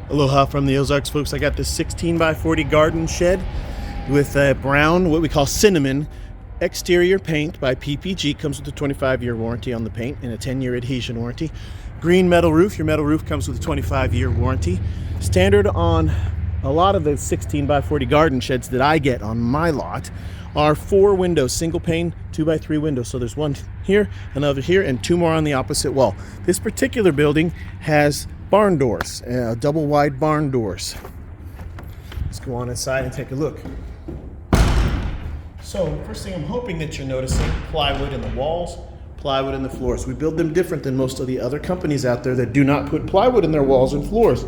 Aloha from the Ozarks, folks. I got this 16 by 40 garden shed with a brown, what we call cinnamon, exterior paint by PPG. Comes with a 25-year warranty on the paint and a 10-year adhesion warranty. Green metal roof. Your metal roof comes with a 25-year warranty. Standard on a lot of the 16 by 40 garden sheds that I get on my lot are 4 windows, single pane, 2x3 windows. So there's one here, another here, and 2 more on the opposite wall. This particular building has barn doors, double wide barn doors. Let's go on inside and take a look. So first thing I'm hoping that you're noticing, plywood in the walls, plywood in the floors. We build them different than most of the other companies out there that do not put plywood in their walls and floors.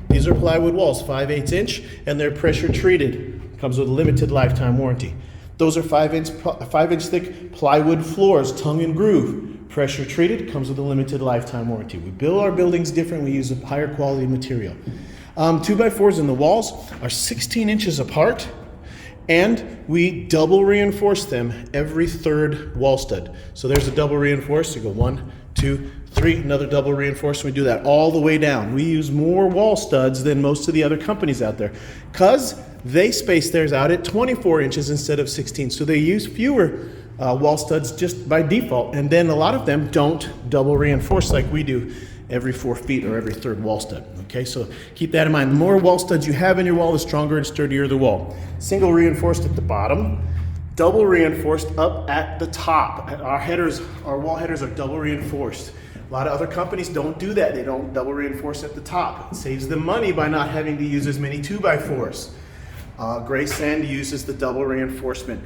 These are plywood walls, 5/8 inch, and they're pressure treated. Comes with a limited lifetime warranty. Those are 5-inch thick plywood floors, tongue and groove. Pressure treated, comes with a limited lifetime warranty. We build our buildings different. We use a higher quality material. 2x4s in the walls are 16 inches apart, and we double reinforce them every 3rd wall stud. So there's a double reinforced. You go 1, 2, 3, another double reinforced. We do that all the way down. We use more wall studs than most of the other companies out there because they space theirs out at 24 inches instead of 16. So they use fewer wall studs just by default, and then a lot of them don't double reinforce like we do every 4 feet or every 3rd wall stud. Okay, so keep that in mind. The more wall studs you have in your wall, the stronger and sturdier the wall. Single reinforced at the bottom, double reinforced up at the top. Our wall headers are double reinforced. A lot of other companies don't do that. They don't double reinforce at the top. It saves them money by not having to use as many 2x4s. GRACELAND uses the double reinforcement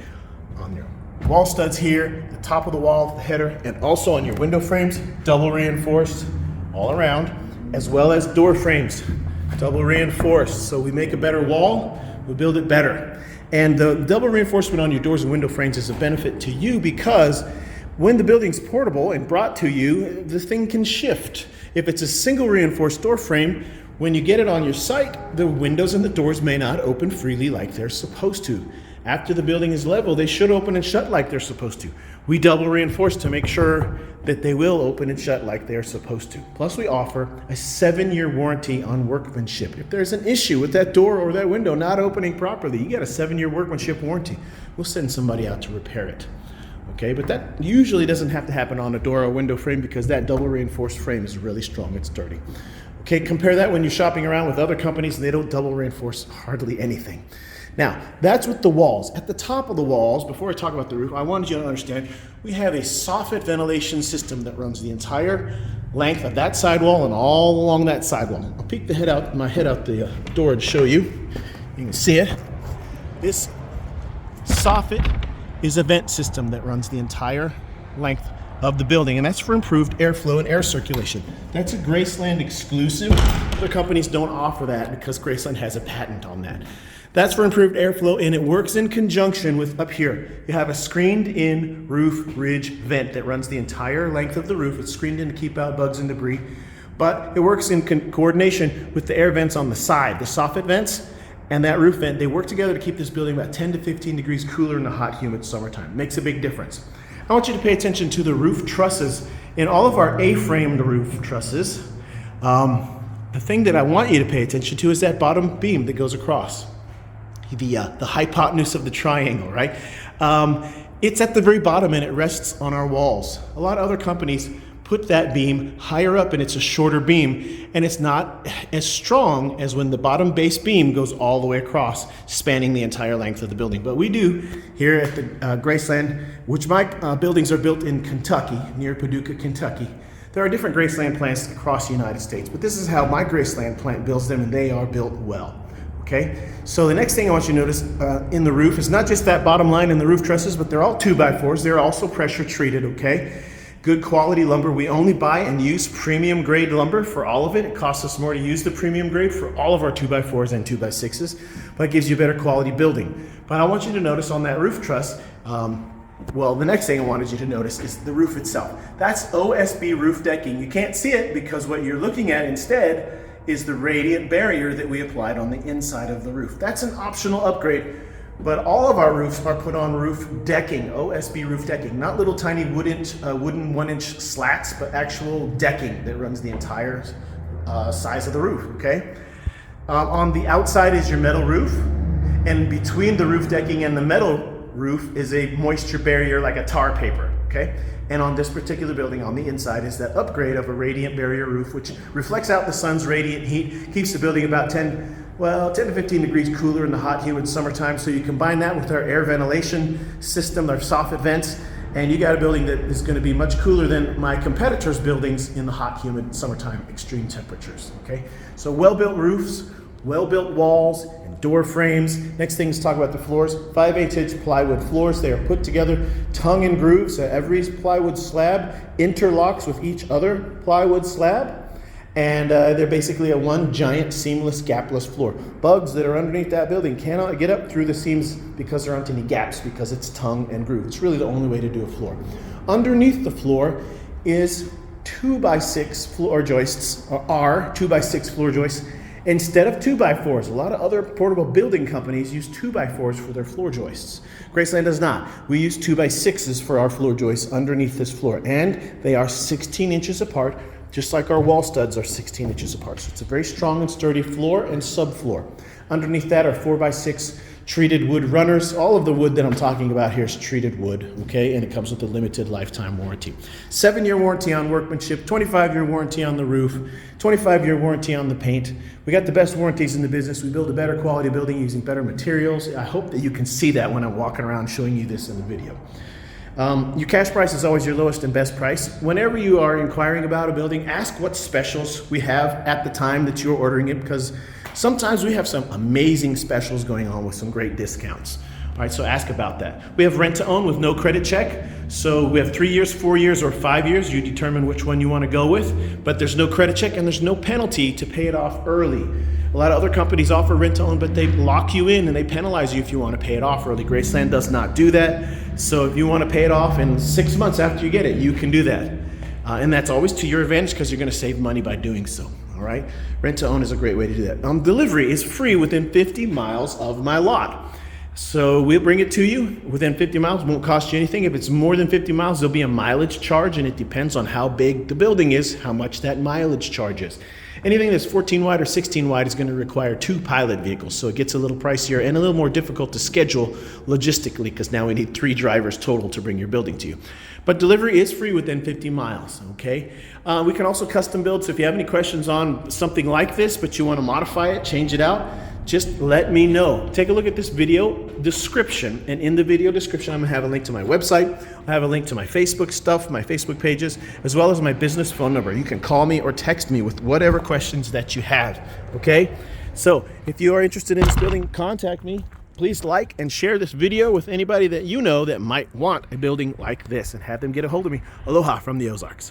on your wall studs here, the top of the wall, the header, and also on your window frames, double reinforced all around, as well as door frames, double reinforced. So we make a better wall, we build it better. And the double reinforcement on your doors and window frames is a benefit to you because when the building's portable and brought to you, the thing can shift. If it's a single reinforced door frame, when you get it on your site, the windows and the doors may not open freely like they're supposed to. After the building is level, they should open and shut like they're supposed to. We double reinforce to make sure that they will open and shut like they're supposed to. Plus, we offer a 7-year warranty on workmanship. If there's an issue with that door or that window not opening properly, you get a 7-year workmanship warranty. We'll send somebody out to repair it. Okay, but that usually doesn't have to happen on a door or window frame because that double reinforced frame is really strong, it's sturdy. Okay, compare that when you're shopping around with other companies and they don't double reinforce hardly anything. Now, that's with the walls. At the top of the walls, before I talk about the roof, I wanted you to understand we have a Soffit ventilation system that runs the entire length of that sidewall and all along that sidewall. I'll peek my head out the door to show you. You can see it. This Soffit is a vent system that runs the entire length of the building, and that's for improved airflow and air circulation. That's a GRACELAND exclusive. Other companies don't offer that because GRACELAND has a patent on that. That's for improved airflow, and it works in conjunction with up here. You have a screened-in roof ridge vent that runs the entire length of the roof. It's screened in to keep out bugs and debris, but it works in coordination with the air vents on the side. The Soffit vents and that roof vent, they work together to keep this building about 10 to 15 degrees cooler in the hot, humid summertime. Makes a big difference. I want you to pay attention to the roof trusses. In all of our A-framed roof trusses, the thing that I want you to pay attention to is that bottom beam that goes across. The hypotenuse of the triangle, right? It's at the very bottom and it rests on our walls. A lot of other companies put that beam higher up and it's a shorter beam, and it's not as strong as when the bottom base beam goes all the way across, spanning the entire length of the building. But we do here at the GRACELAND, which my buildings are built in Kentucky, near Paducah, Kentucky. There are different GRACELAND plants across the United States, but this is how my GRACELAND plant builds them, and they are built well. Okay, so the next thing I want you to notice in the roof is not just that bottom line in the roof trusses, but they're all 2x4s. They're also pressure treated, okay? Good quality lumber. We only buy and use premium grade lumber for all of it. It costs us more to use the premium grade for all of our 2x4s and 2x6s, but it gives you a better quality building. But I want you to notice on that roof truss, well, the next thing I wanted you to notice is the roof itself. That's OSB roof decking. You can't see it because what you're looking at instead is the radiant barrier that we applied on the inside of the roof. That's an optional upgrade, but all of our roofs are put on roof decking, OSB roof decking, not little tiny wooden 1-inch slats, but actual decking that runs the entire size of the roof, okay? On the outside is your metal roof, and between the roof decking and the metal roof is a moisture barrier like a tar paper, okay? And on this particular building, on the inside, is that upgrade of a radiant barrier roof, which reflects out the sun's radiant heat, keeps the building about 10 to 15 degrees cooler in the hot, humid summertime. So you combine that with our air ventilation system, our Soffit vents, and you got a building that is going to be much cooler than my competitors' buildings in the hot, humid summertime extreme temperatures, okay? So well-built roofs, well-built walls, and door frames. Next thing is talk about the floors. 5/8" plywood floors. They are put together tongue and groove, so every plywood slab interlocks with each other plywood slab. And they're basically a one giant seamless gapless floor. Bugs that are underneath that building cannot get up through the seams because there aren't any gaps, because it's tongue and groove. It's really the only way to do a floor. Underneath the floor is 2x6 floor joists, or are 2x6 floor joists, instead of 2x4s. A lot of other portable building companies use 2x4s for their floor joists. Graceland does not. We use 2x6s for our floor joists underneath this floor, and they are 16 inches apart, just like our wall studs are 16 inches apart. So it's a very strong and sturdy floor and subfloor. Underneath that are 4x6 treated wood runners. All of the wood that I'm talking about here is treated wood, okay? And it comes with a limited lifetime warranty. 7-year warranty on workmanship, 25-year warranty on the roof, 25-year warranty on the paint. We got the best warranties in the business. We build a better quality building using better materials. I hope that you can see that when I'm walking around showing you this in the video. Your cash price is always your lowest and best price. Whenever you are inquiring about a building, ask what specials we have at the time that you're ordering it, because sometimes we have some amazing specials going on with some great discounts. All right, so ask about that. We have rent to own with no credit check. So we have 3 years, 4 years, or 5 years. You determine which one you want to go with, but there's no credit check and there's no penalty to pay it off early. A lot of other companies offer rent to own, but they lock you in and they penalize you if you want to pay it off early. Graceland does not do that. So if you want to pay it off in 6 months after you get it, you can do that. And that's always to your advantage because you're going to save money by doing so. All right. Rent to own is a great way to do that. Delivery is free within 50 miles of my lot. So we'll bring it to you within 50 miles. It won't cost you anything. If it's more than 50 miles, there'll be a mileage charge, and it depends on how big the building is, how much that mileage charge is. Anything that's 14 wide or 16 wide is going to require 2 pilot vehicles, so it gets a little pricier and a little more difficult to schedule logistically, because now we need 3 drivers total to bring your building to you. But delivery is free within 50 miles, okay? We can also custom build, so if you have any questions on something like this, but you want to modify it, change it out, just let me know. Take a look at this video description, and in the video description, I'm gonna have a link to my website. I have a link to my Facebook stuff, my Facebook pages, as well as my business phone number. You can call me or text me with whatever questions that you have, okay? So if you are interested in this building, contact me. Please like and share this video with anybody that you know that might want a building like this, and have them get a hold of me. Aloha from the Ozarks.